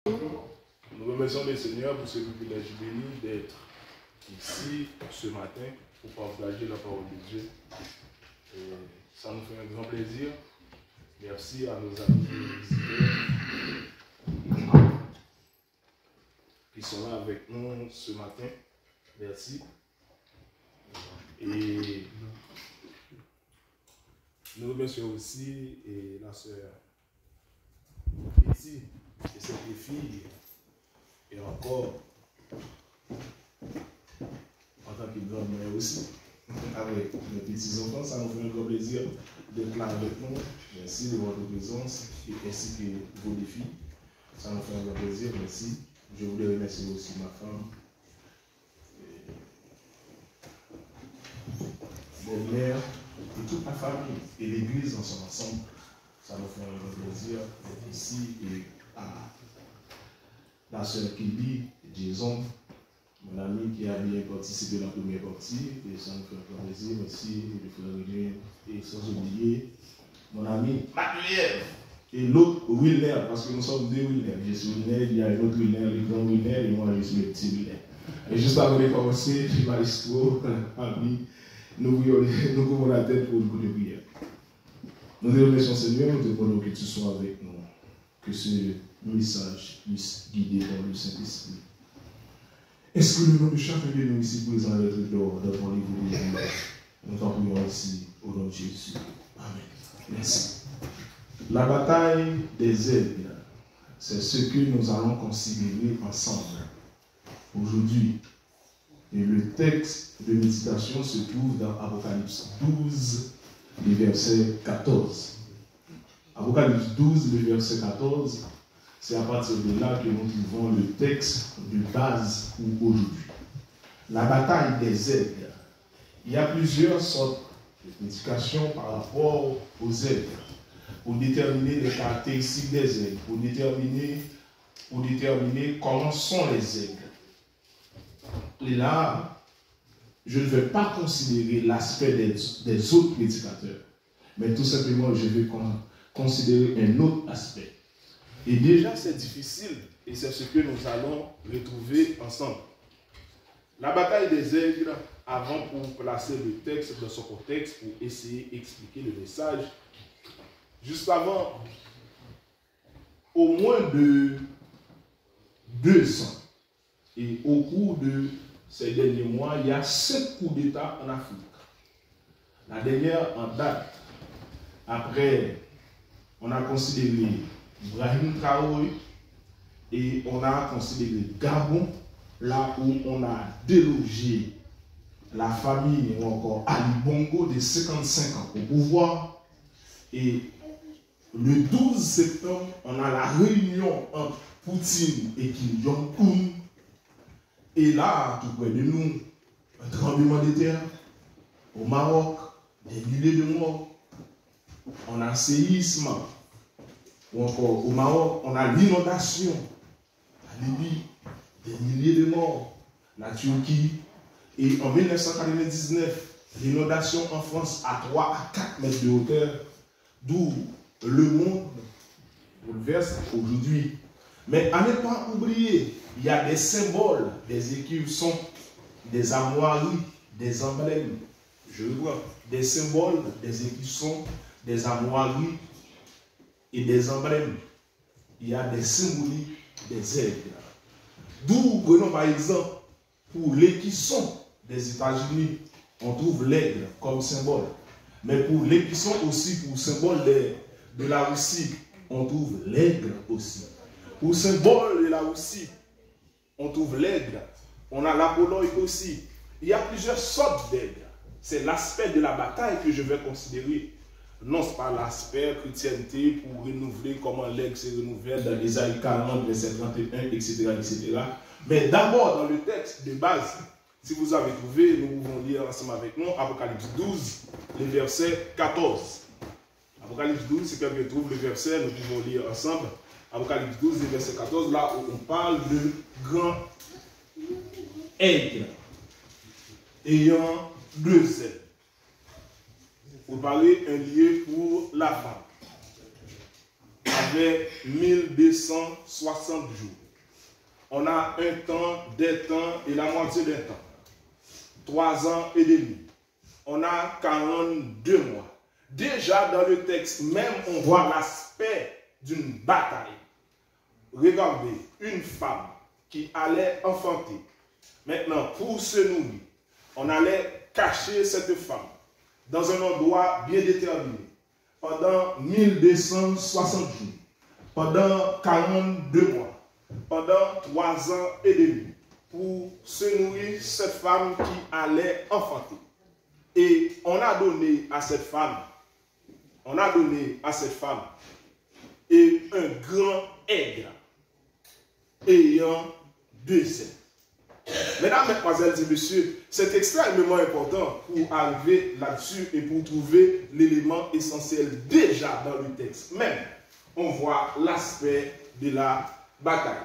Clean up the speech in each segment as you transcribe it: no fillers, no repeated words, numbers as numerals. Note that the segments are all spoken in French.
Nous remercions le Seigneur pour ce privilège béni d'être ici ce matin pour partager la parole de Dieu. Et ça nous fait un grand plaisir. Merci à nos amis visiteurs qui sont là avec nous ce matin. Merci. Et nous remercions aussi la sœur ici et cette fille et encore en tant que grand-mère aussi avec mes petits-enfants. Ça nous fait un grand plaisir d'être là avec nous. Merci de votre présence et ainsi que vos défis. Ça nous fait un grand plaisir. Merci. Je voulais remercier aussi ma femme, mes mères et toute ma famille et l'église dans son ensemble. Ça nous fait un grand plaisir d'être ici et à la sœur Kelly, Jason, mon ami qui a bien participé à la première partie, et ça nous fait un grand plaisir aussi, le frère René, et sans oublier mon ami Mathieu et l'autre Wilner, parce que nous sommes deux Wilner. Je suis Wilner, il y a un autre Wilner, le grand Wilner, et moi je suis le petit Wilner. Et juste avant de commencer, je vais Maestro, ami, nous couvrons la tête pour une coup de prière. Nous te remercions Seigneur, nous te demandons que tu sois avec nous, que ce message puisse guider par le Saint-Esprit. Est-ce que le nom de chacun de nous ici présent va être d'or dans ton livre de vie? Nous t'en prions ici au nom de Jésus. Amen. Merci. La bataille des aigles, c'est ce que nous allons considérer ensemble aujourd'hui. Et le texte de méditation se trouve dans Apocalypse 12, le verset 14. Apocalypse 12, le verset 14, c'est à partir de là que nous trouvons le texte de base pour aujourd'hui. La bataille des aigles. Il y a plusieurs sortes de médications par rapport aux aigles, pour déterminer les caractéristiques des aigles, pour déterminer comment sont les aigles. Et là, je ne vais pas considérer l'aspect des autres prédicateurs, mais tout simplement, je vais considérer un autre aspect. Et déjà, c'est difficile, et c'est ce que nous allons retrouver ensemble. La bataille des aigles, avant pour placer le texte dans son contexte, pour essayer d'expliquer le message, juste avant, au moins de 2 ans, et au cours de ces derniers mois, il y a 7 coups d'État en Afrique. La dernière en date, après, on a considéré Ibrahim Traoré et on a considéré Gabon, là où on a délogé la famille ou encore Ali Bongo de 55 ans au pouvoir. Et le 12 septembre, on a la réunion entre Poutine et Kim Jong-un. Et là, tout près de nous, un tremblement de terre au Maroc, des milliers de morts. On a un séisme, ou encore au Maroc, on a l'inondation. La Libye, des milliers de morts. La Turquie. Et en 1999, l'inondation en France à 3 à 4 mètres de hauteur, d'où le monde bouleverse aujourd'hui. Mais à ne pas oublier, il y a des symboles, des écussons, des armoiries, des emblèmes. Je vois des symboles, des écussons, des armoiries et des emblèmes. Il y a des symboliques des aigles. D'où, prenons par exemple, pour l'écusson des États-Unis, on trouve l'aigle comme symbole. Mais pour l'écusson aussi, pour symbole de la Russie, on trouve l'aigle aussi. Pour symbole de la Russie, on trouve l'aigle. On a l'Apollon aussi. Il y a plusieurs sortes d'aigles. C'est l'aspect de la bataille que je vais considérer. Non, ce n'est pas l'aspect chrétienté pour renouveler comment l'aigle se renouvelle dans Ésaïe 40, verset 31, etc., etc. Mais d'abord, dans le texte de base, si vous avez trouvé, nous pouvons lire ensemble avec nous Apocalypse 12, le verset 14. Apocalypse 12, si quelqu'un trouve le verset, nous pouvons lire ensemble. Apocalypse 12, le verset 14, là où on parle de grand aigle ayant 2 ailes. Vous parlez un lieu pour la femme. avec 1260 jours. On a un temps, des temps et la moitié d'un temps. 3 ans et demi. On a 42 mois. Déjà dans le texte même, on voit l'aspect d'une bataille. Regardez, une femme qui allait enfanter. Maintenant, pour se nourrir, on allait cacher cette femme dans un endroit bien déterminé pendant 1260 jours, pendant 42 mois, pendant 3 ans et demi, pour se nourrir cette femme qui allait enfanter. Et on a donné à cette femme, et un grand aigre ayant 2 ailes. Mesdames, mesdemoiselles et messieurs, c'est extrêmement important pour arriver là-dessus et pour trouver l'élément essentiel déjà dans le texte. Même, on voit l'aspect de la bataille.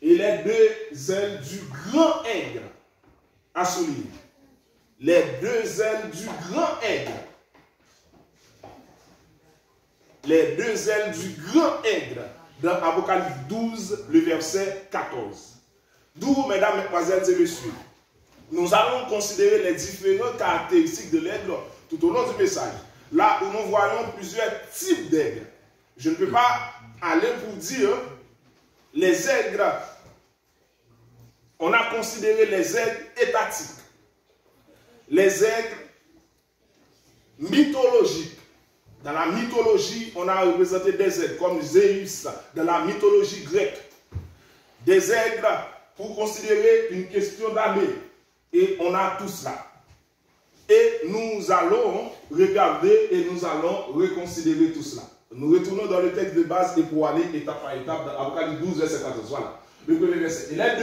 Et les 2 ailes du grand aigre à souligner. Les 2 ailes du grand aigre. Les 2 ailes du grand aigre dans Apocalypse 12, le verset 14. D'où, mesdames, mesdemoiselles et messieurs, nous allons considérer les différentes caractéristiques de l'aigle tout au long du message. Là où nous voyons plusieurs types d'aigles. Je ne peux pas aller pour dire les aigles. On a considéré les aigles étatiques, les aigles mythologiques. Dans la mythologie, on a représenté des aigles comme Zéus dans la mythologie grecque. Des aigles pour considérer une question d'armée. Et on a tout cela. Et nous allons regarder et nous allons reconsidérer tout cela. Nous retournons dans le texte de base et pour aller étape par étape dans Apocalypse 12, verset 14. Voilà. Le premier verset. Et les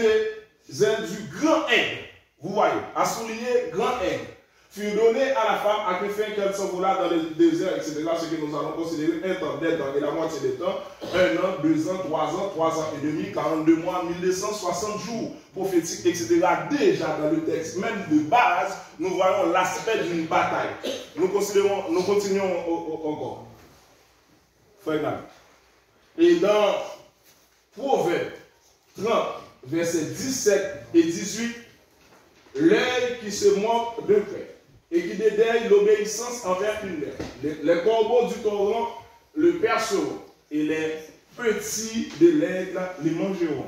2 ailes du grand aigle, vous voyez, à souligner grand aigle, furent donnés à la femme à que fin qu'elle s'envola dans le désert, etc. Ce que nous allons considérer un temps, des temps et la moitié des temps, 1 an, 2 ans, 3 ans et demi, 42 mois, 1260 jours prophétiques, etc. Déjà dans le texte même de base, nous voyons l'aspect d'une bataille. Nous continuons encore. Frère. Et dans Proverbe 30, versets 17 et 18, l'œil qui se moque d'un père et qui dédaigne l'obéissance envers une mère. Les corbeaux du torrent le perceront et les petits de l'aigle les mangeront.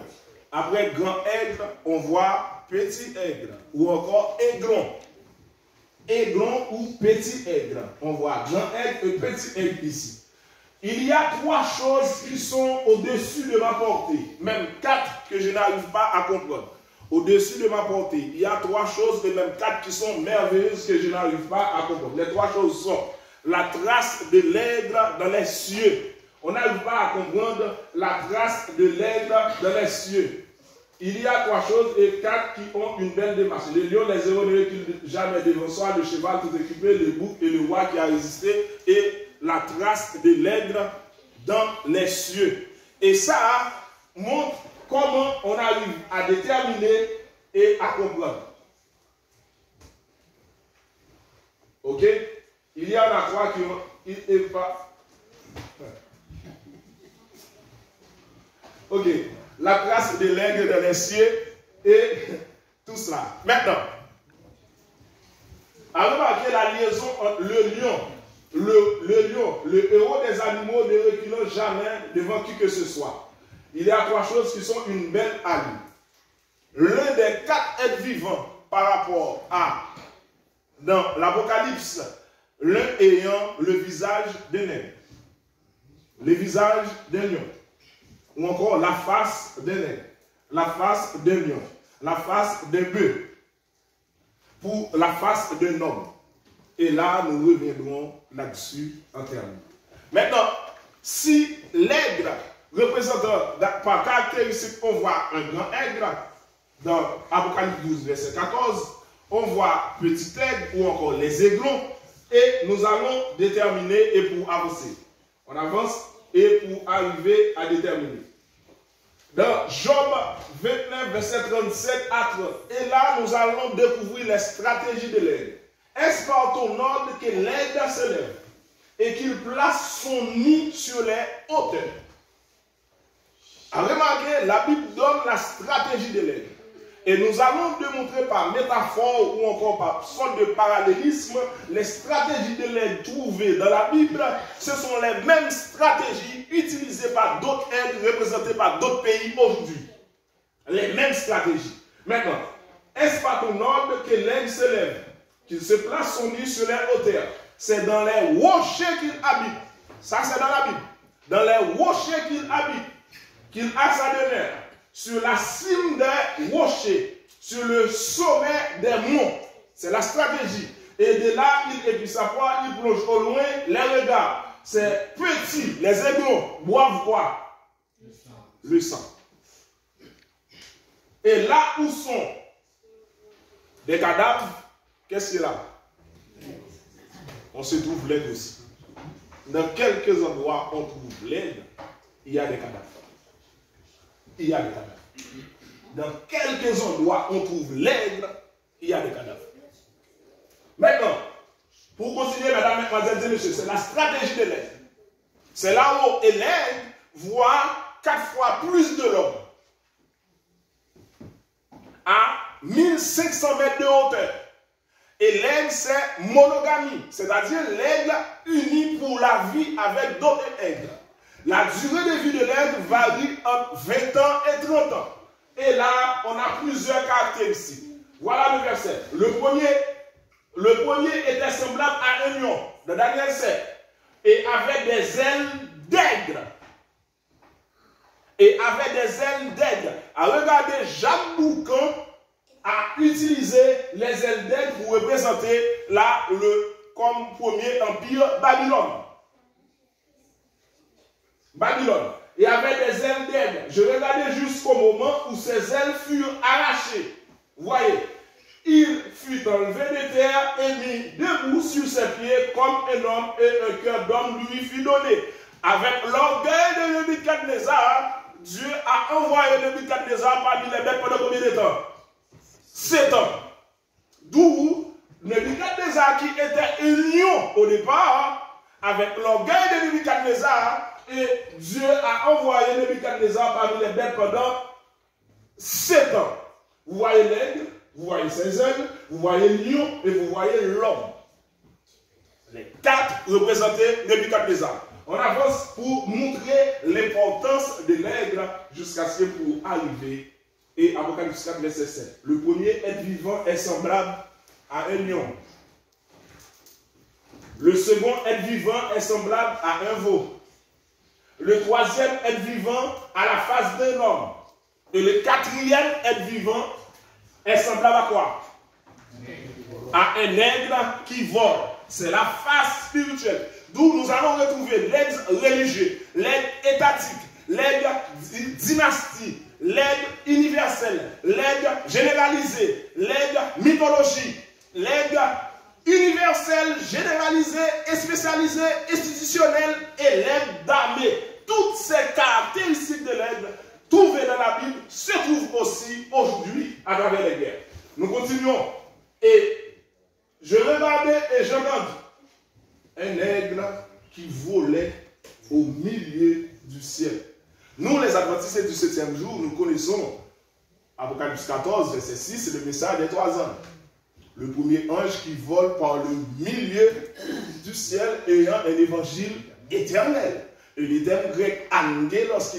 Après grand aigle, on voit petit aigle ou encore aiglon. Aiglon ou petit aigle. On voit grand aigle et petit aigle ici. Il y a 3 choses qui sont au-dessus de ma portée, même 4 que je n'arrive pas à comprendre. Au-dessus de ma portée, il y a 3 choses et même 4 qui sont merveilleuses que je n'arrive pas à comprendre. Les 3 choses sont la trace de l'aigle dans les cieux. On n'arrive pas à comprendre la trace de l'aigle dans les cieux. Il y a 3 choses et 4 qui ont une belle démarche. Le lion, les héros ne reculent jamais devant soi, le cheval tout équipé, le bouc et le roi qui a résisté, et la trace de l'aigle dans les cieux. Et ça montre comment on arrive à déterminer et à comprendre. Ok? Il y en a 3 qui ont... Ok. La trace de l'aigle dans les cieux et tout cela. Maintenant, à remarquer la liaison entre le lion, le héros des animaux ne reculant jamais devant qui que ce soit. Il y a 3 choses qui sont une belle alliée. L'un des 4 êtres vivants par rapport à, dans l'Apocalypse, l'un ayant le visage d'un aigle, le visage d'un lion, ou encore la face d'un aigle, la face d'un lion, la face d'un bœuf, pour la face d'un homme. Et là, nous reviendrons là-dessus en termes. Maintenant, si l'aigle représente par caractéristique, on voit un grand aigle, dans Apocalypse 12, verset 14, on voit petit aigle ou encore les aiglons, et nous allons déterminer et pour avancer. On avance et pour arriver à déterminer. Dans Job 29, verset 37 à 30, et là, nous allons découvrir les stratégies de l'aigle. Est-ce par ton ordre que l'aigle se lève et qu'il place son nid sur les hauteurs? Remarquez, la Bible donne la stratégie de l'aigle. Et nous allons démontrer par métaphore ou encore par sorte de parallélisme, les stratégies de l'aigle trouvées dans la Bible, ce sont les mêmes stratégies utilisées par d'autres aigles représentées par d'autres pays aujourd'hui. Les mêmes stratégies. Maintenant, est-ce pas ton ordre que l'aigle se lève, qu'il se place son nid sur les hauteurs? C'est dans les rochers qu'il habite. Ça, c'est dans la Bible. Dans les rochers qu'il habite, qu'il a sa demeure. Sur la cime des rochers, sur le sommet des monts. C'est la stratégie. Et de là, il aiguise sa proie, il plonge au loin les regards. C'est petit. Les aiglons boivent quoi? Le sang. Et là où sont des cadavres, qu'est-ce qu'il y a là? On se trouve l'aigle aussi. Dans quelques endroits, on trouve l'aigle, il y a des cadavres. Il y a des cadavres. Dans quelques endroits, on trouve l'aigle, il y a des cadavres. Maintenant, pour continuer, mesdames, mesdemoiselles et messieurs, c'est la stratégie de l'aigle. C'est là où l'aigle voit 4 fois plus de l'homme. À 1500 mètres de hauteur. Et l'aigle, c'est monogamie, c'est-à-dire l'aigle uni pour la vie avec d'autres aigles. La durée de vie de l'aigle varie entre 20 ans et 30 ans. Et là, on a plusieurs caractéristiques. Voilà le verset. Le premier était semblable à un lion, de Daniel 7, et avait des ailes d'aigle. Et avait des ailes d'aigle. À regarder, Jacques Boucan a utilisé les ailes d'aigle pour représenter là comme premier empire Babylone. Babylone. Et avait des ailes d'aigle. Je regardais jusqu'au moment où ses ailes furent arrachées. Voyez, il fut enlevé de terre et mis debout sur ses pieds comme un homme, et un cœur d'homme lui fut donné. Avec l'orgueil de Nebuchadnezzar, Dieu a envoyé Nebuchadnezzar parmi les bêtes pendant combien de temps? 7 ans. D'où Nebuchadnezzar, qui était un lion au départ, avec l'orgueil de Nebuchadnezzar, et Dieu a envoyé Nebuchadnezzar parmi les bêtes pendant 7 ans. Vous voyez l'aigle, vous voyez ses ailes, vous voyez le lion et vous voyez l'homme. Les 4 représentaient Nebuchadnezzar. On avance pour montrer l'importance de l'aigle jusqu'à ce que pour arriver. Et Apocalypse 4, verset 7. Le premier être vivant est semblable à un lion. Le second être vivant est semblable à un veau. Le troisième être vivant à la face d'un homme. Et le quatrième être vivant est semblable à quoi? À un aigle qui vole. C'est la face spirituelle. D'où nous allons retrouver l'aigle religieux, l'aigle étatique, l'aigle dynastie, l'aigle universel, l'aigle généralisé, l'aigle mythologie, l'aigle universel, généralisé et spécialisé, institutionnel et l'aigle d'armée. Toutes ces caractéristiques de l'aigle trouvées dans la Bible se trouvent aussi aujourd'hui à travers les guerres. Nous continuons. Et je regardais et je regarde un aigle qui volait au milieu du ciel. Nous, les adventistes du 7e jour, nous connaissons Apocalypse 14, verset 6, c'est le message des 3 ans. Le premier ange qui vole par le milieu du ciel ayant un évangile éternel. Et le terme grec angelos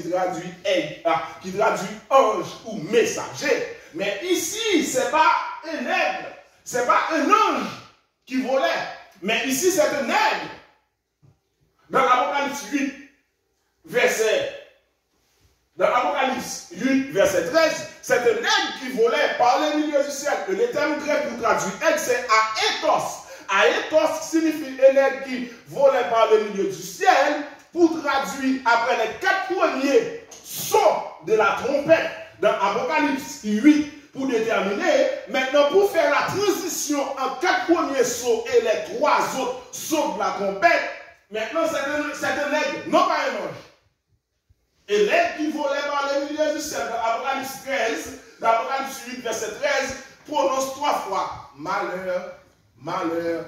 qui traduit ange ou messager. Mais ici, ce n'est pas un aigle, ce n'est pas un ange qui volait. Mais ici, c'est un aigle. Dans l'Apocalypse 8, verset 13, c'est un aigle qui volait par le milieu du ciel. Et le terme grec pour traduire aigle, c'est aétos. Aétos signifie un aigle qui volait par le milieu du ciel. Pour traduire après les 4 premiers sons de la trompette dans Apocalypse 8, pour déterminer, maintenant pour faire la transition entre 4 premiers sons et les 3 autres sons de la trompette, maintenant c'est un aigle, non pas un ange. Et l'aigle qui volait par le milieu du ciel, dans Apocalypse 13, dans Apocalypse 8, verset 13, prononce 3 fois malheur, malheur,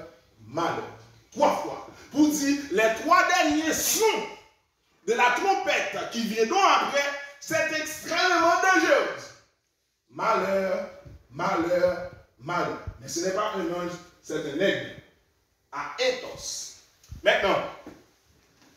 malheur. 3 fois. Pour dire les 3 derniers sons de la trompette qui viendront après, c'est extrêmement dangereux. Malheur, malheur, malheur. Mais ce n'est pas un ange, c'est un aigle. À Ethos. Maintenant,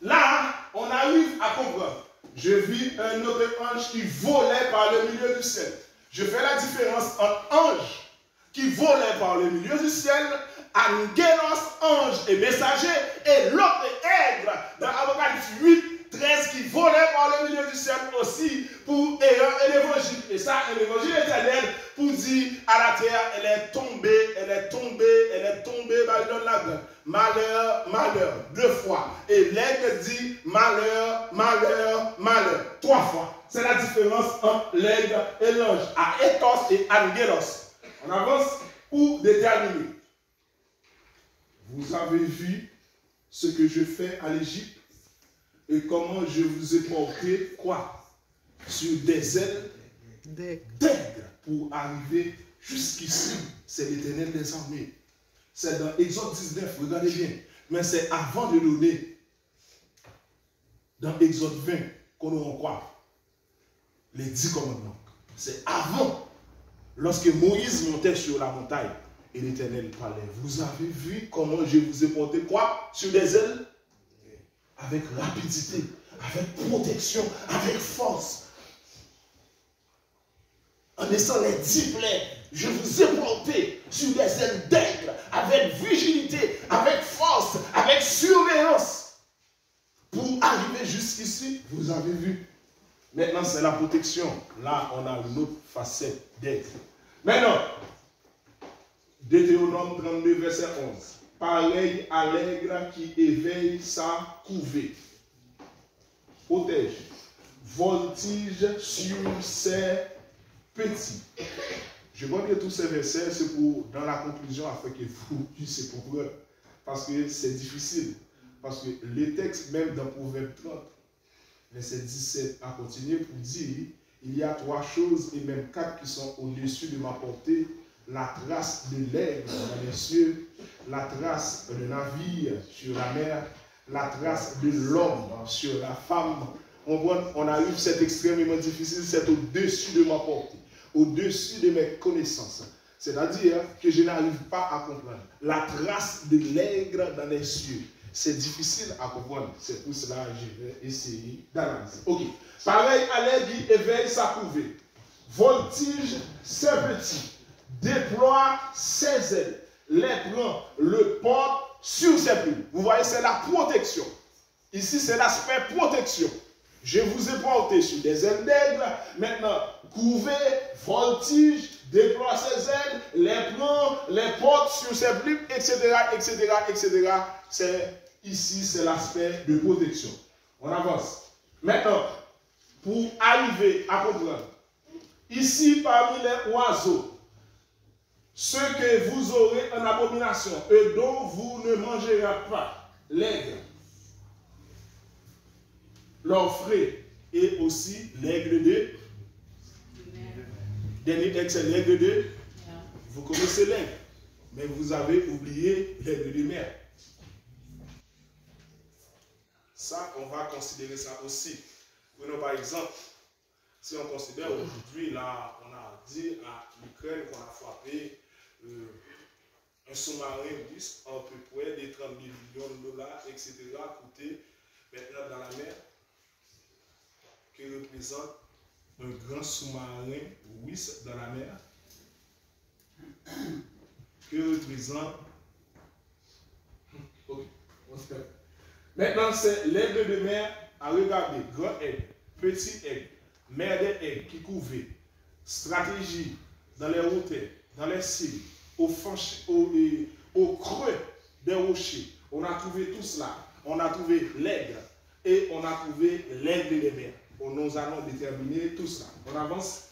là, on arrive à comprendre. Je vis un autre ange qui volait par le milieu du ciel. Je fais la différence entre ange qui volait par le milieu du ciel, angelos, ange et messager, et l'autre aigle dans Apocalypse 8, 13 qui volait par le milieu du ciel aussi pour un évangile. Et ça, un évangile éternel pour dire à la terre, elle est tombée, elle est tombée, elle est tombée, Babylone la grande. Malheur, malheur, 2 fois. Et l'aigle dit malheur, malheur, malheur, 3 fois. C'est la différence entre l'aigle et l'ange. À Ethos et Angelos. On avance pour déterminer. Vous avez vu ce que je fais à l'Égypte et comment je vous ai porté quoi? Sur des ailes d'aigle pour arriver jusqu'ici. C'est l'Éternel des armées. C'est dans Exode 19, regardez bien. Mais c'est avant de donner, dans Exode 20, qu'on nous en croit. Les 10 commandements. C'est avant, lorsque Moïse montait sur la montagne et l'Éternel parlait. Vous avez vu comment je vous ai porté quoi? Sur des ailes? Avec rapidité, avec protection, avec force. En laissant les 10 plaies, je vous ai porté sur des ailes d'aigle, avec vigilité, avec force, avec surveillance. Pour arriver jusqu'ici, vous avez vu. Maintenant, c'est la protection. Là, on a une autre facette d'aigle. Maintenant, Deutéronome 32, verset 11. Pareil à l'aigle qui éveille sa couvée. Protège. Voltige sur ses petits. Je vais lire tous ces versets, c'est pour, dans la conclusion, afin que vous puissiez comprendre. Parce que c'est difficile. Parce que les textes, même dans Proverbe 30, verset 17 à continuer, pour dire, il y a 3 choses et même 4 qui sont au-dessus de ma portée. La trace de l'aigle dans les cieux, la trace de navire sur la mer, la trace de l'homme sur la femme. On arrive, c'est extrêmement difficile, c'est au-dessus de ma portée, au-dessus de mes connaissances. C'est-à-dire que je n'arrive pas à comprendre. La trace de l'aigle dans les cieux, c'est difficile à comprendre. C'est pour cela que je vais essayer d'analyser. Ok. Pareil à l'aigle qui éveille sa couvée, voltige ses petits, déploie ses ailes, les prend, le porte sur ses plumes. Vous voyez, c'est la protection. Ici, c'est l'aspect protection. Je vous ai porté sur des ailes d'aigle. Maintenant, couvez, voltige, déploie ses ailes, les prend, les porte sur ses plumes, etc., etc., etc. Ici, c'est l'aspect de protection. On avance. Maintenant, pour arriver à comprendre, ici, parmi les oiseaux, ce que vous aurez en abomination et dont vous ne mangerez pas, l'aigle, l'orfraie et aussi l'aigle de dernier texte, c'est l'aigle de vous connaissez l'aigle, mais vous avez oublié l'aigle de mer. Ça, on va considérer ça aussi. Prenons par exemple, si on considère aujourd'hui, là, on a dit à l'Ukraine qu'on a frappé un sous-marin russe à peu près des 30 millions de dollars, etc., coûté maintenant dans la mer, qui représente un grand sous-marin russe dans la mer, qui représente. Ok, on se perd. Maintenant, c'est l'aigle de mer à regarder, grand aigle, petit aigle, mer d'aigle qui couvait, stratégie dans les hauteurs, dans les cimes, au creux des rochers. On a trouvé tout cela. On a trouvé l'aigle et on a trouvé l'aigle des mers. Nous allons déterminer tout cela. On avance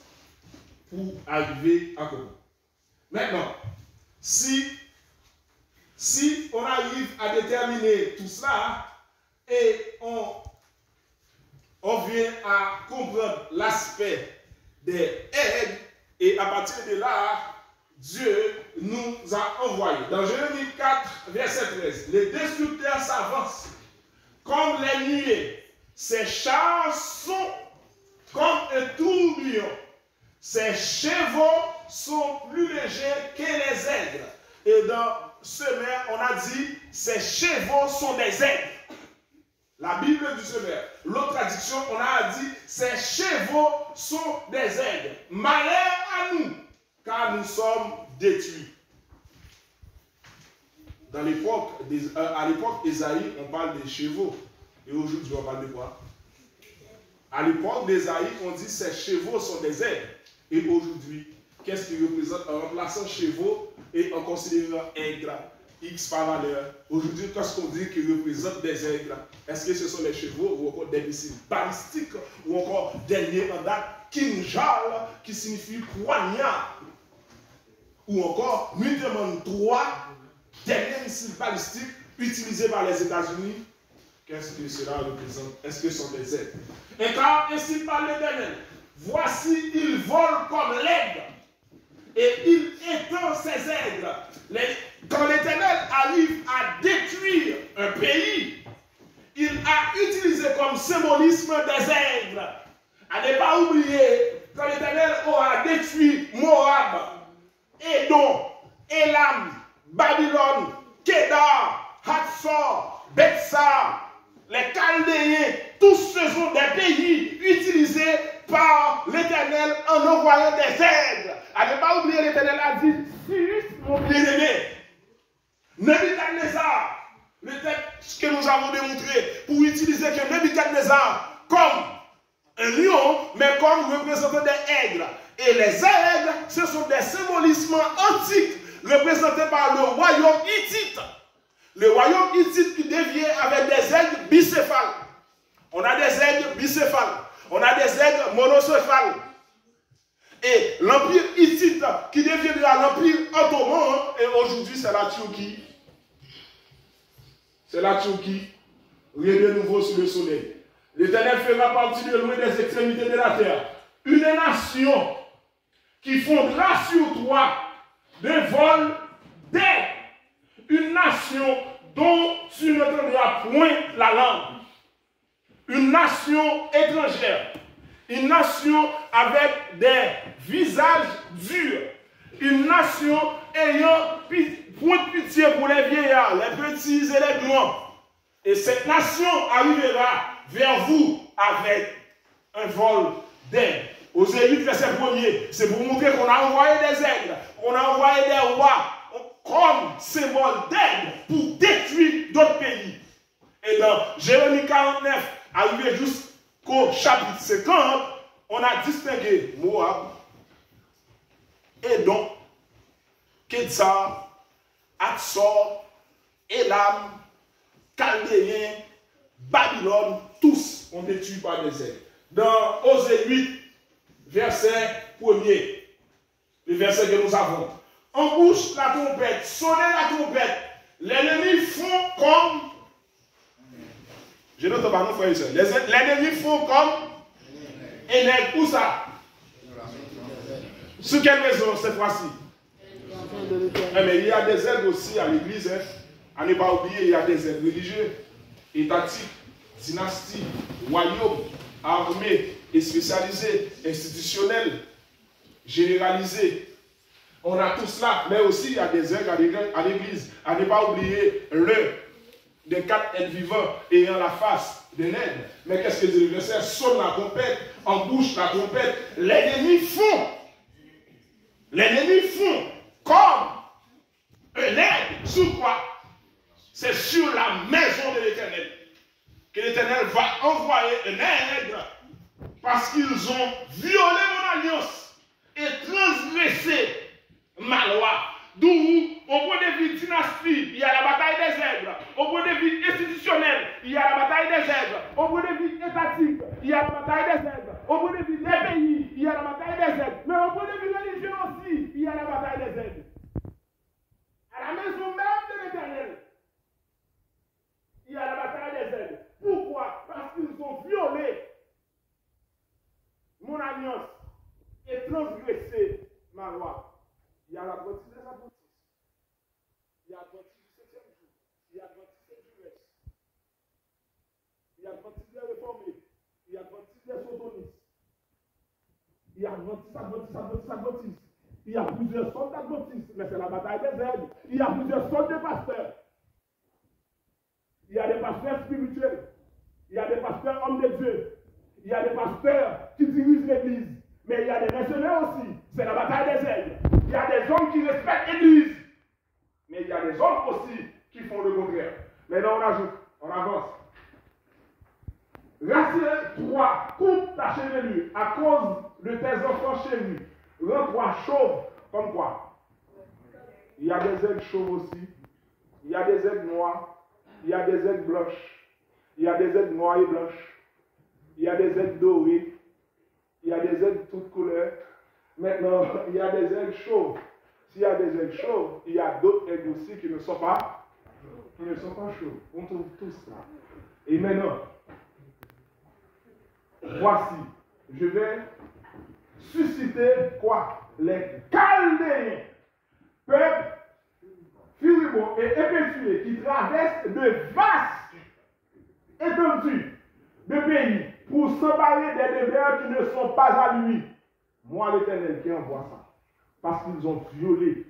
pour arriver à quoi? Maintenant, si on arrive à déterminer tout cela et on vient à comprendre l'aspect des aigles, et à partir de là, Dieu nous a envoyés. Dans Jérémie 4, verset 13, les destructeurs s'avancent comme les nuées. Ces chars sont comme un tourbillon. Ses chevaux sont plus légers que les aigles. Et dans Semeur, on a dit, ses chevaux sont des aigles. La Bible du Semeur. L'autre traduction, on a dit, ses chevaux sont des aigles. Malheur à nous, car nous sommes détruits. À l'époque d'Ésaïe, on parle des chevaux. Et aujourd'hui, on parle de quoi? À l'époque d'Ésaïe, on dit ces chevaux sont des aigles. Et aujourd'hui, qu'est-ce qui représente en remplaçant chevaux et en considérant aigle, X par valeur? Aujourd'hui, qu'est-ce qu'on dit qui représente des aigles? Est-ce que ce sont les chevaux ou encore des missiles balistiques ou encore dernier en date, kinjal, qui signifie poignard? Ou encore, Mutuellement 3, dernier missile balistique utilisé par les États-Unis. Qu'est-ce que cela représente? Est-ce que ce sont des aigles? Et car ainsi parle l'Éternel, voici, il vole comme l'aigle, et il étend ses aigles. Quand l'Éternel arrive à détruire un pays, il a utilisé comme symbolisme des aigles. À ne pas oublier, quand l'Éternel aura détruit Moab, Édom, Élam, Babylone, Kedar, Hatzor, Bethsa, les Chaldéens, tous ce sont des pays utilisés par l'Éternel en envoyant des aigles. À ne pas oublier, l'Éternel a dit, Cyrus, mon bien-aimé, Nebuchadnezzar, le texte que nous avons démontré, pour utiliser que Nebuchadnezzar comme un lion, mais comme représentant des aigles. Et les aigles, ce sont des symbolismes antiques représentés par le royaume hittite. Le royaume hittite qui déviait avec des aigles bicéphales. On a des aigles bicéphales. On a des aigles monocéphales. Et l'empire hittite qui deviendra l'empire ottoman, et aujourd'hui c'est la Turquie. C'est la Turquie. Rien de nouveau sur le soleil. L'Éternel fera partie de loin des extrémités de la terre une nation qui fondera sur toi des vols d'air. Une nation dont tu ne n'entendras point la langue. Une nation étrangère. Une nation avec des visages durs. Une nation ayant point de pitié pour les vieillards, les petits et les grands. Et cette nation arrivera vers vous avec un vol d'air. Osée 8, verset 1er, c'est pour montrer qu'on a envoyé des aigles, on a envoyé des rois comme symbole d'aide pour détruire d'autres pays. Et dans Jérémie 49, arrivé jusqu'au chapitre 50, on a distingué Moab, Édom, Kétsar, Hatzor, Élam, Chaldéens, Babylone, tous ont été tués par des aigles. Dans Osée 8, verset 1er, le verset que nous avons. Embouche la trompette, sonnez la trompette. Les ennemis font comme. Je n'entends pas, non, frère et soeur. Les ennemis font comme. Et où ça? Sur quelle maison cette fois-ci? Mais il y a des aides aussi à l'église. Hein. À ne pas oublier, il y a des aides religieux, étatiques, dynasties, royaumes, armées et spécialisées, institutionnelles, généralisées. On a tout cela, mais aussi il y a des aides à l'église. À ne pas oublier l'un des 4 êtres vivants ayant la face d'un aigle. Mais qu'est-ce que dit le verset? Sonne la trompette, embouche la trompette. L'ennemi fond. L'ennemi fond comme un aigle. Sur quoi? C'est sur la maison de l'Éternel que l'Éternel va envoyer un aigle parce qu'ils ont violé mon alliance et transgressé ma loi. D'où, au point de vue dynastique, il y a la bataille des aigles. Au point de vue institutionnel, il y a la bataille des aigles. Au point de vue étatique, il y a la bataille des aigles. Au point de vue des pays, il y a la bataille des aigles. Mais au point de vue religieux aussi, il y a la bataille des aigles. À la maison même de l'Éternel, il y a la bataille des aigles. Pourquoi? Parce qu'ils ont violé mon alliance et transgressé ma loi. Il y a la bâtie de la boutique. Il y a la bâtie du 7e jour. Il y a la bâtie du reste. Il y a la bâtie des réformés. Il y a la bâtie des sodonistes. Il y a adventistes. Il y a plusieurs sortes d'adventistes, mais c'est la bataille des aigles. Il y a plusieurs sortes de pasteurs. Il y a des pasteurs spirituels. Il y a des pasteurs hommes de Dieu. Il y a des pasteurs qui dirigent l'église. Mais il y a des mercenaires aussi. C'est la bataille des aigles. Il y a des hommes qui respectent l'église. Mais il y a des hommes aussi qui font le contraire. Maintenant, on ajoute, on avance. Rassure-toi, coupe ta chevelure à cause de tes enfants chéris. Rends-toi chauve. Comme quoi? Il y a des aigles chauves aussi. Il y a des aigles noirs. Il y a des aigles blanches. Il y a des aigles noires et blanches. Il y a des aigles dorées. Il y a des aigles de toutes couleurs. Maintenant, il y a des aigles chauves. S'il y a des aigles chauves, il y a d'autres aigles aussi qui ne sont pas chauves. On trouve tout cela. Et maintenant, voici, je vais susciter quoi? Les Chaldéens, peuple furibond et impétueux qui traversent de vastes étendues de pays pour s'emparer des demeures qui ne sont pas à lui. Moi, l'Éternel, qui envoie ça. Parce qu'ils ont violé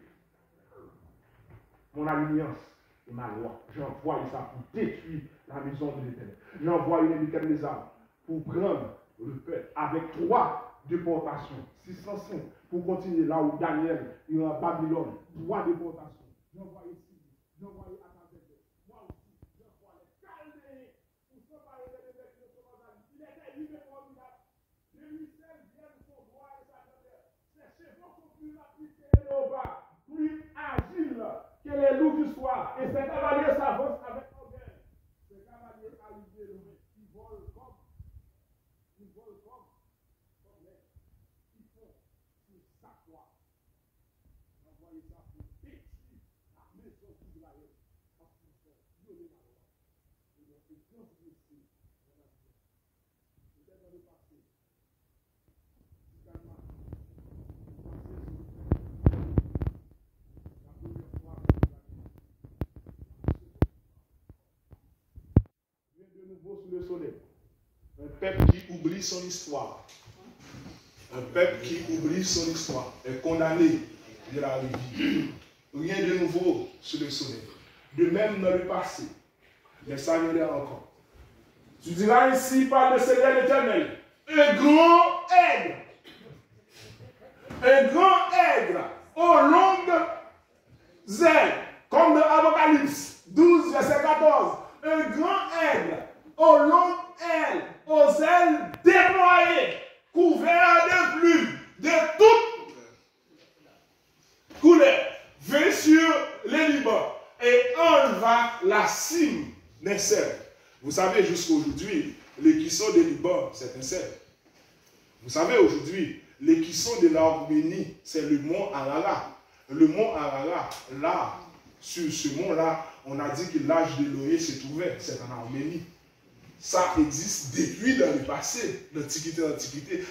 mon alliance et ma loi. J'envoie ça pour détruire la maison de l'Éternel. J'envoie une Nebuchadnezzar pour prendre le peuple avec 3 déportations. 605 pour continuer là où Daniel est en Babylone. 3 déportations. J'envoie ici. J'envoie à Tazézé. Moi aussi, j'envoie les Chaldéens pour s'emparer des demeures qui ne sont pas à lui. Il était libre formidable. De lui seul vient son droit et sa grandeur. Ses chevaux sont plus rapides que les léopards, plus agiles que les loups du soir. Et ses cavaliers s'avancent avec orgueil. Ces cavaliers arrivés loin, ils volent comme les. Ils font sur sa croix. Envoyez ça pour détruire la maison d'Israël. Parce qu'ils sont violés la loi. Ils ont fait transgresser dans la vie. Peut-être dans le passé. De nouveau sous le soleil. Un peuple qui oublie son histoire. Un peuple qui oublie son histoire est condamné de la vie. Rien de nouveau sous le soleil. De même dans le passé. Mais ça viendra encore. Tu diras ici par le Seigneur l'Éternel. Un grand aigle. Un grand aigle aux longues ailes. Comme dans Apocalypse 12, verset 14. Un grand aigle aux longues ailes, aux ailes déployées, couvertes de plumes, de toutes couleurs, vint sur les Liban et enleva la cime d'un cerf. Vous savez, jusqu'aujourd'hui, l'équisson des Liban, c'est un cerf. Vous savez, aujourd'hui, l'équisson de l'Arménie, c'est le mont Ararat. Le mont Ararat, là, sur ce mont-là, on a dit que l'âge de l'Oé s'est ouvert, c'est en Arménie. Ça existe depuis dans le passé, l'Antiquité,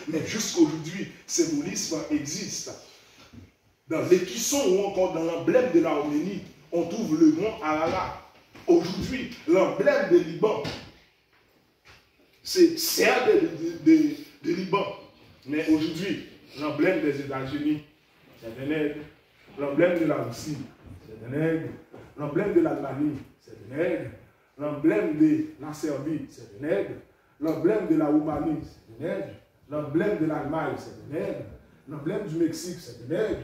mais jusqu'aujourd'hui, ce symbolisme existe. Dans l'équisson ou encore dans l'emblème de l'Arménie, on trouve le mont Ararat. Aujourd'hui, l'emblème de Liban, c'est cerf de Liban. Mais aujourd'hui, l'emblème des États-Unis, c'est un aigle. L'emblème de la Russie, c'est un aigle. L'emblème de l'Allemagne, c'est un aigle. L'emblème de la Serbie, c'est un aigle. L'emblème de la Roumanie, c'est un aigle. L'emblème de l'Allemagne, c'est un aigle. L'emblème du Mexique, c'est un aigle.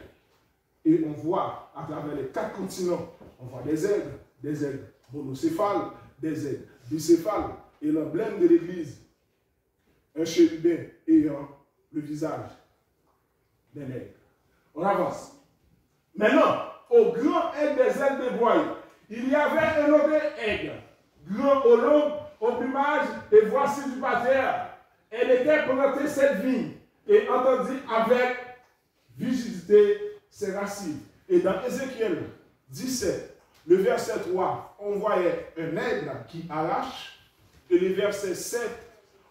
Et on voit à travers les 4 continents, on voit des aigles monocéphales, des aigles bicéphales. Et l'emblème de l'Église, un chérubin ayant le visage d'un aigle. On avance. Maintenant, au grand aigle des ailes de bois, il y avait un autre aigle, grand au long, au plumage, et voici du patère. Elle était plantée cette vigne, et entendit avec vigilité ses racines. Et dans Ézéchiel 17, le verset 3, on voyait un aigle qui arrache, et le verset 7,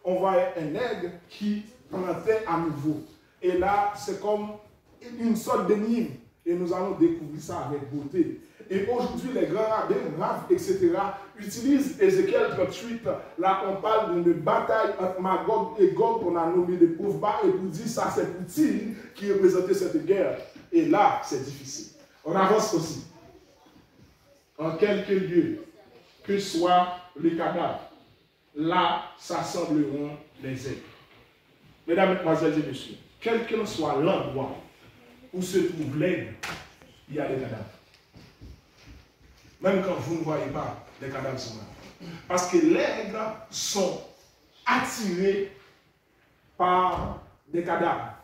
on voyait un aigle qui plantait à nouveau. Et là, c'est comme une sorte d'énigme. Et nous allons découvrir ça avec beauté. Et aujourd'hui, les grands rabbins, Rav, etc., utilisent Ézéchiel 38. Là, on parle d'une bataille entre Magog et Gog qu'on a nommé de Provba, et pour dire ça, c'est Poutine qui représentait cette guerre. Et là, c'est difficile. On avance aussi. En quelques lieux, que soient les cadavres, là s'assembleront les aigles. Mesdames, Mesdemoiselles et Messieurs, quel que soit l'endroit où se trouve l'aigle, il y a des cadavres. Même quand vous ne voyez pas, les cadavres sont là. Parce que les aigles sont attirés par des cadavres.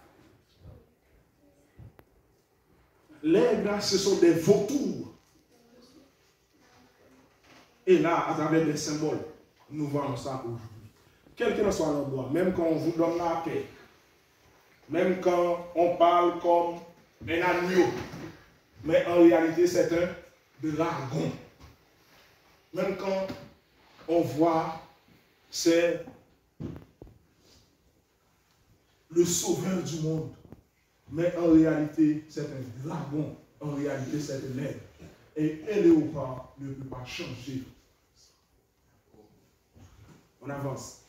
Les aigles, ce sont des vautours. Et là, à travers des symboles, nous voyons ça aujourd'hui. Quel que soit l'endroit, même quand on vous donne la paix, même quand on parle comme un agneau, mais en réalité c'est un dragon. Même quand on voit c'est le sauveur du monde, mais en réalité c'est un dragon, en réalité c'est un aigle. Et un léopard ne peut pas changer. On avance.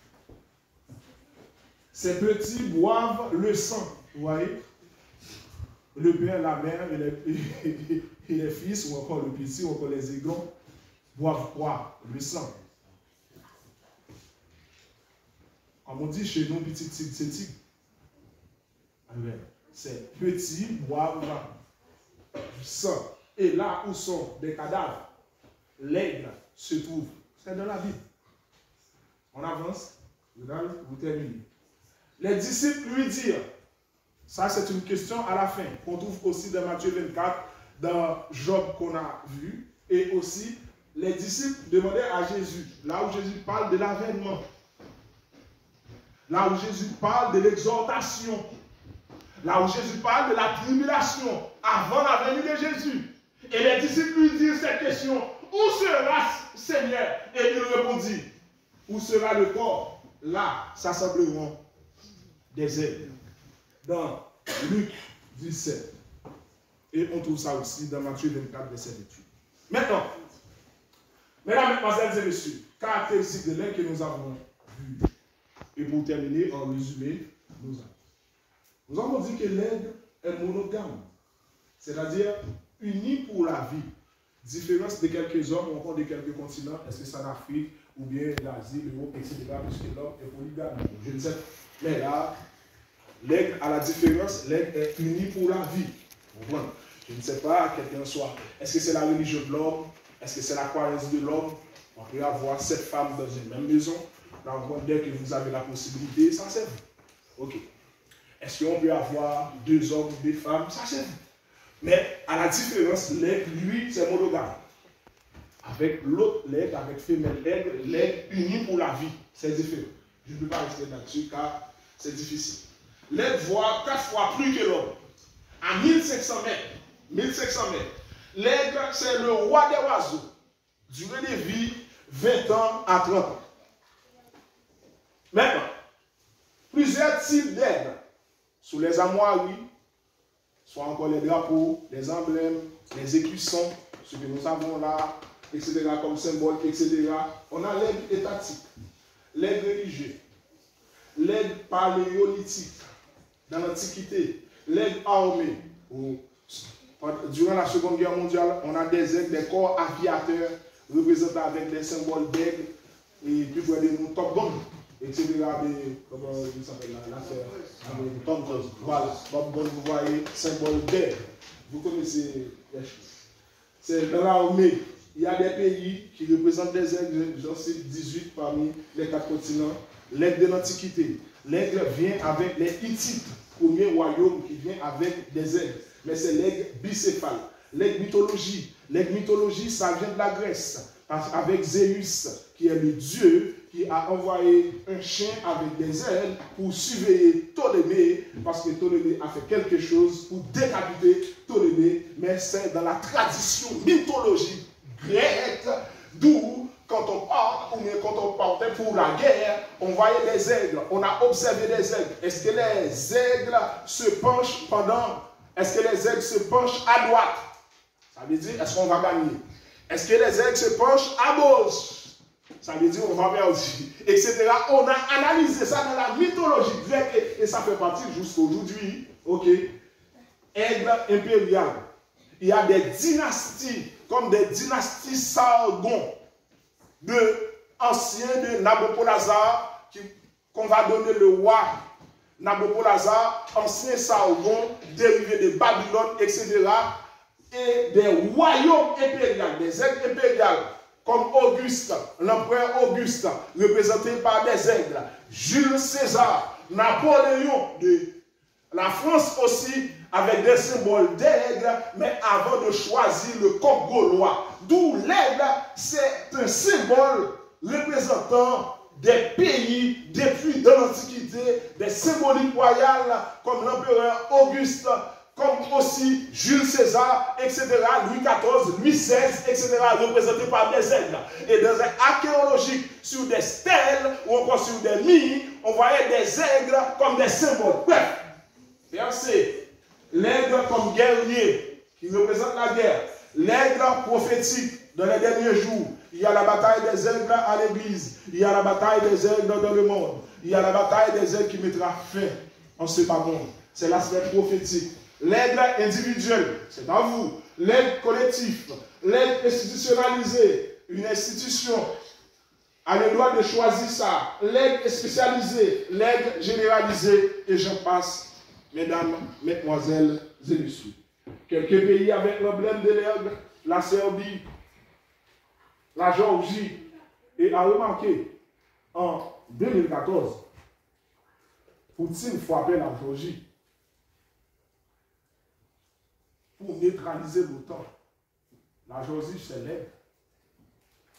Ces petits boivent le sang. Vous voyez? Le père, la mère et les fils, ou encore le petit, ou encore les aiglons, boivent quoi? Le sang. Comme on dit chez nous, petit tigre, c'est tigre. Ces petits boivent du sang. Et là où sont des cadavres, l'aigle se trouve. C'est dans la Bible. On avance. Vous terminez. Les disciples lui dirent, ça c'est une question à la fin, qu'on trouve aussi dans Matthieu 24, dans Job qu'on a vu, et aussi les disciples demandaient à Jésus, là où Jésus parle de l'avènement, là où Jésus parle de l'exhortation, là où Jésus parle de la tribulation, avant la venue de Jésus. Et les disciples lui disent cette question, où sera Seigneur? Et il répondit, où sera le corps? Là s'assembleront des aigles. Dans Luc 17. Et on trouve ça aussi dans Matthieu 24, verset 28. Maintenant, mesdames, mesdemoiselles et messieurs, caractéristiques de l'aigle que nous avons vu. Et pour terminer, en résumé, nous avons dit que l'aigle est monogame. C'est-à-dire uni pour la vie. Différence de quelques hommes ou encore de quelques continents, est-ce que c'est en Afrique ou bien l'Asie, l'Europe, etc., puisque l'homme est polygame. Je ne sais pas. Mais là, l'aigle, à la différence, l'aigle est uni pour la vie. Je ne sais pas, quelqu'un soit. Est-ce que c'est la religion de l'homme? Est-ce que c'est la croyance de l'homme? On peut avoir 7 femmes dans une même maison. Dès que vous avez la possibilité, ça c'est vous. Ok. Est-ce qu'on peut avoir 2 hommes, 2 femmes? Ça c'est vous. Mais à la différence, l'aigle, lui, c'est monogame. Avec l'autre l'aigle, avec femelle aigle, l'aigle uni pour la vie. C'est différent. Je ne peux pas rester là-dessus car c'est difficile. L'aigle voit 4 fois plus que l'homme. À 1500 mètres. 1500 mètres. L'aigle, c'est le roi des oiseaux. Durée de vie, 20 ans à 30 ans. Maintenant, plusieurs types d'aigles. Sous les armoiries, soit encore les drapeaux, les emblèmes, les écussons, ce que nous avons là, etc., comme symbole, etc. On a l'aigle étatique, l'aigle religieux, l'aigle paléolithique, dans l'Antiquité, l'aigle armé. Durant la Seconde Guerre mondiale, on a des aigles, des corps aviateurs représentés avec des symboles d'aigle, et puis vous avez des Top Gun, etc. Comment il s'appelle l'affaire Top Gun. Voilà, Top Gun, vous voyez, symbole d'aigle. Vous connaissez les choses. C'est dans l'armée. Il y a des pays qui représentent des aigles, j'en cite 18 parmi les 4 continents. L'aigle de l'Antiquité. L'aigle vient avec les Hittites, premier royaume qui vient avec des aigles. Mais c'est l'aigle bicéphale. L'aigle mythologie. L'aigle mythologie, ça vient de la Grèce. Avec Zéus, qui est le dieu qui a envoyé un chien avec des ailes pour surveiller Ptolémée, parce que Ptolémée a fait quelque chose pour décapiter Ptolémée. Mais c'est dans la tradition mythologique grecque, d'où quand on part, ou bien quand on partait pour la guerre, on voyait des aigles, on a observé des aigles. Est-ce que les aigles se penchent pendant Est-ce que les aigles se penchent à droite? Ça veut dire, est-ce qu'on va gagner? Est-ce que les aigles se penchent à gauche? Ça veut dire, on va perdre, etc. On a analysé ça dans la mythologie grecque et ça fait partie jusqu'à aujourd'hui. Ok? Aigle impérial. Il y a des dynasties, comme des dynasties Sargon, de anciens de Nabopolassar, qu'on va donner le roi Nabopolassar, ancien Sargon, dérivé de Babylone, etc. Et des royaumes impériaux, des aigles impériales, comme Auguste, l'empereur Auguste, représenté par des aigles, Jules César, Napoléon de la France aussi, avec des symboles d'aigle, mais avant de choisir le coq gaulois. D'où l'aigle, c'est un symbole représentant des pays depuis dans l'Antiquité, des symboliques royales comme l'empereur Auguste, comme aussi Jules César, etc., Louis XIV, Louis XVI, etc., représentés par des aigles. Et dans un archéologique, sur des stèles ou encore sur des mines, on voyait des aigles comme des symboles. Bref, c'est l'aigle comme guerrier qui représente la guerre, l'aigle prophétique dans les derniers jours. Il y a la bataille des aigles à l'église, il y a la bataille des aigles dans le monde, il y a la bataille des aigles qui mettra fin en ce bas monde. C'est l'aspect prophétique. L'aigle individuel, c'est dans vous. L'aigle collectif, l'aigle institutionnalisé, une institution a le droit de choisir ça. L'aigle spécialisé, l'aigle généralisé, et j'en passe, mesdames, mesdemoiselles et messieurs. Quelques pays avec l'emblème de l'aigle, la Serbie, la Géorgie, et à remarquer, en 2014, Poutine frappait la Géorgie pour neutraliser l'OTAN. La Géorgie, c'est l'aigle.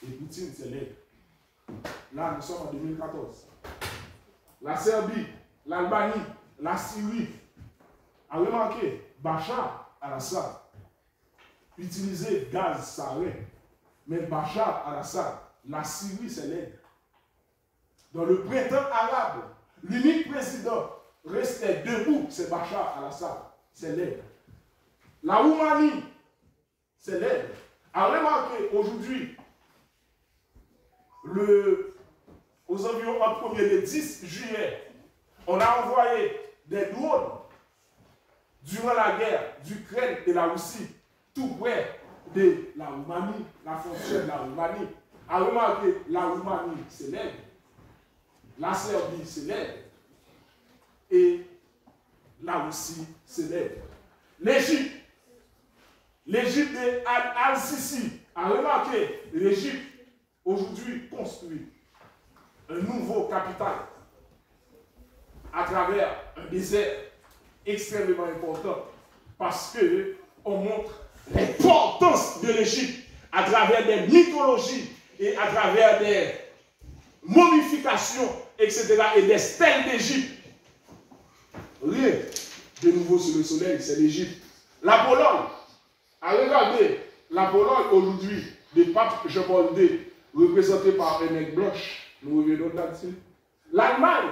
Et Poutine, c'est l'aigle. Là, nous sommes en 2014. La Serbie, l'Albanie, la Syrie, a remarqué, Bachar al-Assad utilisait gaz sarin. Mais Bachar al-Assad, la Syrie, c'est l'aigle. Dans le printemps arabe, l'unique président restait debout, c'est Bachar al-Assad, c'est l'aigle. La Roumanie, c'est l'aigle. A remarqué aujourd'hui, aux environs entre 1er et 10 juillet, on a envoyé des drones durant la guerre d'Ukraine et la Russie, tout près de la Roumanie, la frontière de la Roumanie. A remarqué, la Roumanie, c'est l'aigle. La Serbie, c'est l'aigle. Et la Russie, c'est l'aigle. L'Égypte. L'Égypte de Al-Sisi a remarqué, l'Égypte aujourd'hui construit un nouveau capital à travers un désert extrêmement important parce qu'on montre l'importance de l'Égypte à travers des mythologies et à travers des momifications, etc. et des stèles d'Égypte. Rien de nouveau sur le soleil, c'est l'Égypte. La Pologne. À regarder la Pologne aujourd'hui, des papes Jean-Paul II, représenté par un mec blanche, nous revenons là-dessus. L'Allemagne,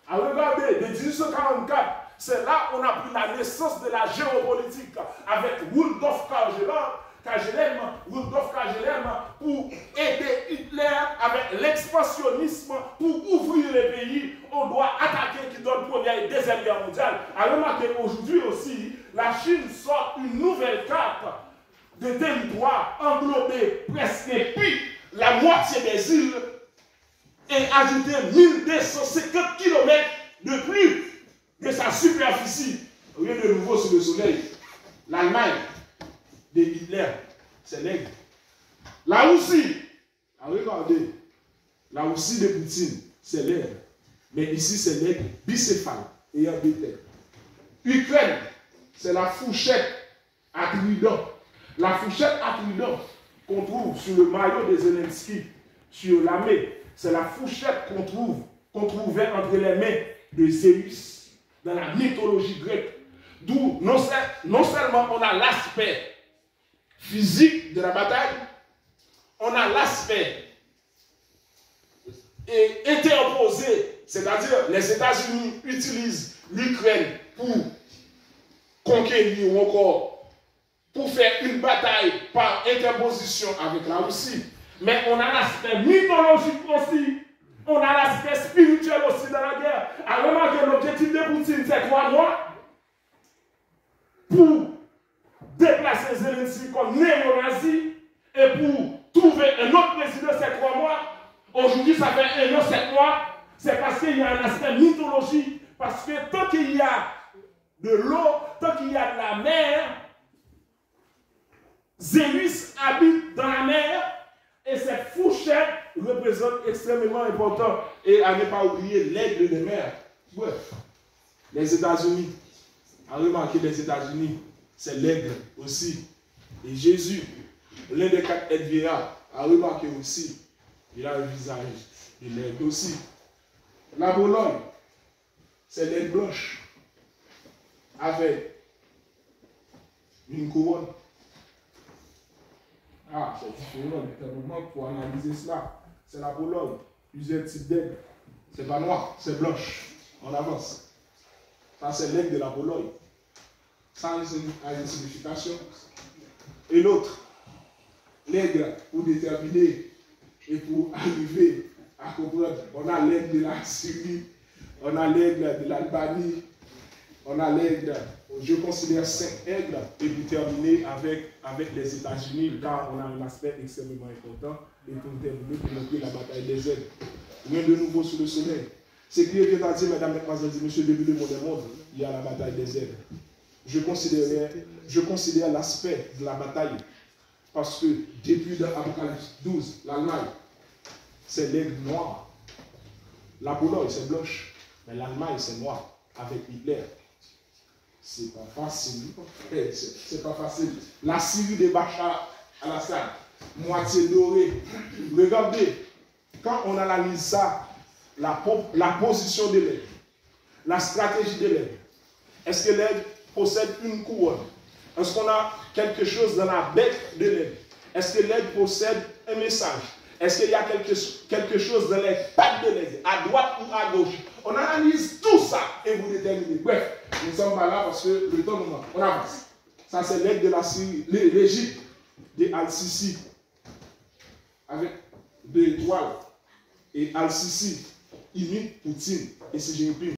à regarder, de 1844, c'est là où on a pris la naissance de la géopolitique avec Rudolf Kargelem, pour aider Hitler avec l'expansionnisme, pour ouvrir les pays, on doit attaquer qui donne première et deuxième guerre mondiale. À remarquer aujourd'hui aussi, la Chine sort une nouvelle carte de territoire englobée presque puis la moitié des îles et ajouter 1250 km de plus de sa superficie. Rien de nouveau sur le soleil. L'Allemagne de Hitler, c'est l'aigle. La Russie, regardez, la Russie de Poutine, c'est l'aigle. Mais ici, c'est l'aigle bicéphale ayant deux têtes. Ukraine, c'est la fourchette à trident. La fourchette à trident qu'on trouve sur le maillot de Zelensky, sur l'armée, c'est la fourchette qu'on trouvait entre les mains de Zéus dans la mythologie grecque. D'où non seulement on a l'aspect physique de la bataille, on a l'aspect interposé, c'est-à-dire les États-Unis utilisent l'Ukraine pour conquérir ou encore pour faire une bataille par interposition avec la Russie. Mais on a l'aspect mythologique aussi. On a l'aspect spirituel aussi dans la guerre. À remarquer l'objectif de Poutine, c'est 3 mois pour déplacer Zelensky comme néo-nazi et pour trouver un autre président ces 3 mois. Aujourd'hui, ça fait 1 an, 7 mois. C'est parce qu'il y a un aspect mythologique. Parce que tant qu'il y a de l'eau, tant qu'il y a de la mer, Zéus habite dans la mer et cette fourchette représente extrêmement important. Et à ne pas oublier l'aigle de mer. Ouais. Les États-Unis, à remarquer les États-Unis, c'est l'aigle aussi. Et Jésus, l'un des 4 aides vieillards, a remarqué aussi, il a un visage de l'aigle aussi. La Bologne, c'est l'aigle blanche avec une couronne. Ah, c'est différent, mais pour analyser cela, c'est la Pologne, plusieurs types d'aigle. C'est pas noir, c'est blanche. On avance. Ça, c'est l'aigle de la Pologne. Ça a une signification. Et l'autre, l'aigle, pour déterminer et pour arriver à comprendre, on a l'aigle de la Syrie, on a l'aigle de l'Albanie, on a l'aigle, je considère 5 aigles, et pour terminer avec les États-Unis, car on a un aspect extrêmement important, et pour terminer, pour montrer la bataille des aigles. Rien de nouveau sous le soleil. C'est qui est à dire, mesdames, mesdemoiselles, monsieur, depuis le monde, il y a la bataille des aigles. Je considère l'aspect de la bataille, parce que depuis l'Apocalypse 12, l'Allemagne, c'est l'aigle noir. La Pologne, c'est blanche. Mais l'Allemagne, c'est noir, avec Hitler. C'est pas facile. C'est pas facile. La Syrie de Bachar al-Assad, moitié dorée. Regardez, quand on analyse ça, la position de l'aigle, la stratégie de l'aigle, est-ce que l'aigle possède une couronne? Est-ce qu'on a quelque chose dans la bec de l'aigle? Est-ce que l'aigle possède un message? Est-ce qu'il y a quelque chose dans les pattes de l'aigle, à droite ou à gauche? On analyse tout ça et vous déterminez. Bref, nous ne sommes pas là parce que le temps nous manque. On avance. Ça, c'est l'aigle de la Syrie, l'Égypte de Al-Sisi, avec 2 étoiles. Et Al-Sisi imite Poutine et Xi Jinping.